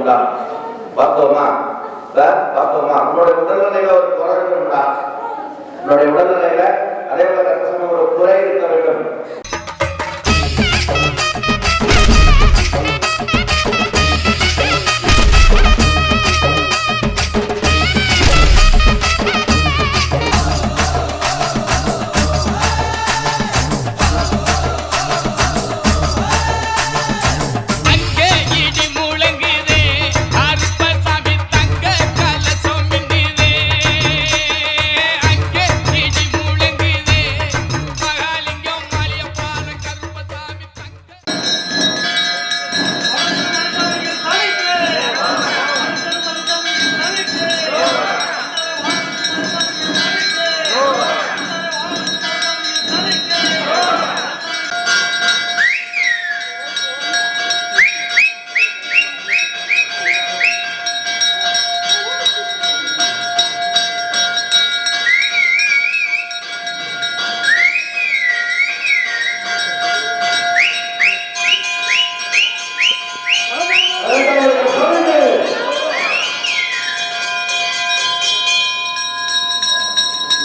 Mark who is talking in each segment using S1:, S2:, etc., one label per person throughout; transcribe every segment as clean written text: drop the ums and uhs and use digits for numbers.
S1: உண்டா? பார்த்தோமா பார்த்தோமா? உன்னுடைய உடல்நிலையில ஒரு குறை இருக்கணும்டா. உன்னுடைய உடல்நிலையில அதே போல கர்ப்பசாமி ஒரு குறை இருக்க வேண்டும்.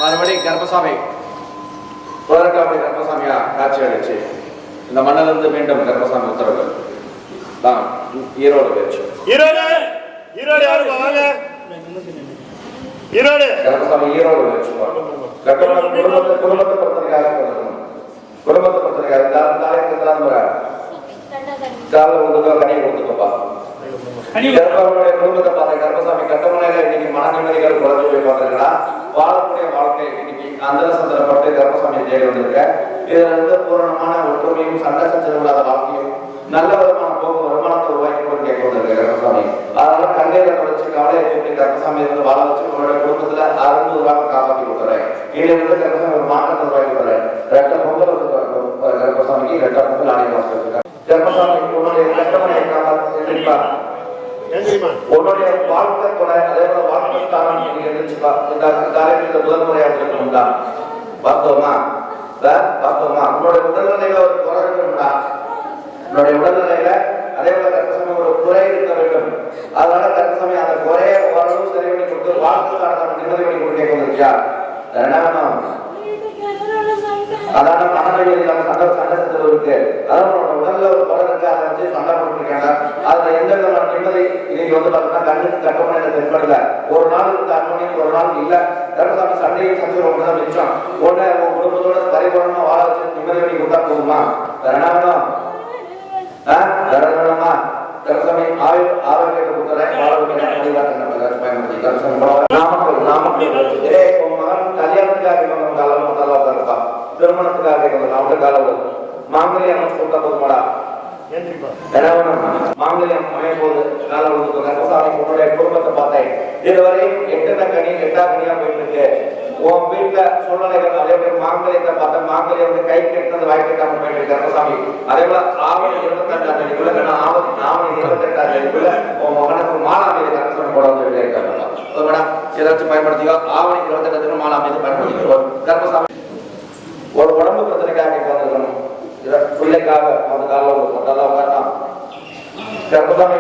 S1: மறுபடியும் கர்ப்பசாமி போராட்டாமணி கர்ப்பசாமியா காட்சி அளிச்சு இந்த மண்ணிலிருந்து மீண்டும் கர்ப்பசாமி உத்தரவு தான் ஈரோடு வச்சு கர்ப்பசாமி ஈரோடு வச்சு குடும்பத்தை பத்திரிக்காக காலில் வந்து கனியை கொடுத்துக்கப்பா. குடும்பத்தை பார்த்த கர்ப்பசாமி கட்டமனையில இன்னைக்கு மன நிம்மதிகள் குறைஞ்சு போய் பார்த்துருக்கா. வாழக்கூடிய வாழ்க்கை இன்னைக்கு அந்த சந்தர்ப்பப்பட்டு கர்ப்பசாமி தேடி வந்திருக்க. இதுல இருந்து பூரணமான ஒற்றுமையும் சண்டை சச்சரவு இல்லாத வாழ்க்கையும் நல்ல விதமான வருமானத்தை உருவாக்கி கேட்க வந்திருக்க கர்ப்பசாமி. அதனால கண்டையில குறைச்சு கவலையை கூட்டி கர்ப்பசாமி இருந்து வாழ வச்சு உங்களுடைய குடும்பத்துல 60 ரூபாய் காப்பாற்றி கொடுக்குறேன். இதுல இருந்து கர்ப்பசாமி ஒரு மாற்றத்தை உருவாக்கி கொடுக்குறேன். 2 பொங்கல் கர்ப்பசாமிக்கு 2 பொங்கல் ஆணையம் வாசிச்சிருக்கேன். கர்ப்பசாமி உன்னுடைய கட்டமனையை காப்பாற்றிப்பா. உன்னுடைய வாழ்க்கை கூட அதே போல வாழ்க்கை ஸ்தானம் இருந்துச்சுப்பா. இந்த காரியத்தில் முதன்முறையாக இருக்கணும்டா. பார்த்தோமா பார்த்தோமா? உன்னுடைய உடல்நிலையில ஒரு குறை இருக்கணும்டா. உன்னுடைய உடல்நிலையில அதே போல கர்ப்பசாமி ஒரு குறை இருக்க வேண்டும். அதனால கர்ப்பசாமி அந்த குறைய ஓரளவு சரி பண்ணி கொடுத்து வாழ்க்கை ஸ்தானத்தை நிம்மதி பண்ணி கொடுக்க வந்துருக்கியா? அதான மனநிலையில் சண்டை சச்சரவு இருக்கு. அதான் உடல்ல ஒரு குறை இருக்கு. அதை வச்சு சண்டை போட்டுருக்காங்க. அதுல எந்த விதமான நிம்மதி இன்னைக்கு வந்து பார்த்தீங்கன்னா கண்ணுக்கு கட்டமனையில தென்படல. ஒரு நாள் இருந்த அனுமதி ஒரு நாள் இல்ல. கர்ப்பசாமி சண்டையும் சச்சரவு தான் மிச்சம். உடனே உங்க குடும்பத்தோட பரிபூர்ணமா வாழ வச்சு நிம்மதி பண்ணி கொடுத்தா போகுமா? வேணுமா? கர்ப்பசாமி ஆரோக்கியத்தை கொடுத்துறேன். வாழ வைக்கிறேன். பயன்படுத்தி கர்ப்பசாமி நாமக்கல் கல்யாணத்துக்காக இருப்பா. திருமணத்துக்காக அவனுக்கு காலம் மாங்கல்யம் கொடுத்தா போதுமாடா? மாங்கல்யம் அமைய போது கால கர்ப்பசாமி உன்னுடைய குடும்பத்தை பார்த்தேன். இதுவரை 8 கனி 8 கனியா போயிட்டு இருக்கு. உன் வீட்டுல சூழ்நிலைகள் அதே போல மாங்கல்யத்தை பார்த்த மாங்கல்யம் வந்து கை கெட்டது வாய் கட்டாம போயிட்டு இருக்கு கர்ப்பசாமி. அதே போல ஆவணி 28ஆம் தேதிக்குள்ள ஆவணி 28ஆம் தேதிக்குள்ள உன் மகனுக்கு மாலா மீது கர்ப்பசாமி போட வந்து இருக்காங்க. ஏதாச்சும் பயன்படுத்திக்கோ. ஆவணி 28 மாலா மீது பயன்படுத்திக்கோ. கர்ப்பசாமி ஒரு உடம்பு பிரச்சனைக்காக வந்துருக்கணும். பிள்ளைக்காக அந்த காலம் கர்ப்பசாமி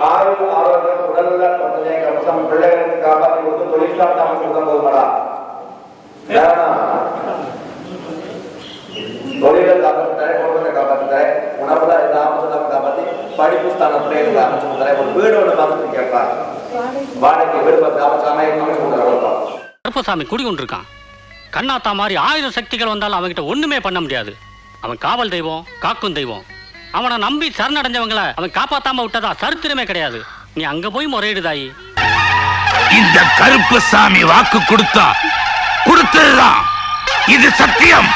S1: ஆயுள் ஆரோக்கியம் உடல்ல பிரச்சனை கர்ப்பசாமி பிள்ளைகளுக்கு காப்பாற்றி கொடுத்து தொழிற்சாலை அமைச்சு கொடுத்த போதுமாடா? தொழில்கள் காப்பாற்றுறேன், குடும்பத்தை காப்பாற்றுறேன், உணவுல இந்த ஆபத்து காப்பாற்றி படிப்பு ஸ்தானம் பிள்ளைகளுக்கு அமைச்சு கொடுத்துறேன். ஒரு வீடு ஒன்று பார்த்துட்டு கேட்பா. வாடகை வீடு அமைச்சு
S2: கர்ப்பசாமி குடி கொண்டிருக்கான். கண்ணாத்தா மாதிரி 1000 சக்திகள் வந்தாலும் அவன்கிட்ட ஒண்ணுமே பண்ண முடியாது. அவன் காவல் தெய்வம், காக்கும் தெய்வம். அவனை நம்பி சரணடைஞ்சவங்களை அவன் காப்பாத்தாம விட்டதா சரித்திரமே கிடையாது. நீ அங்க போய் முறையிடுதாயி.
S3: இந்த கருப்பசாமி வாக்கு கொடுத்தா கொடுத்ததுதான் இது சத்தியம்.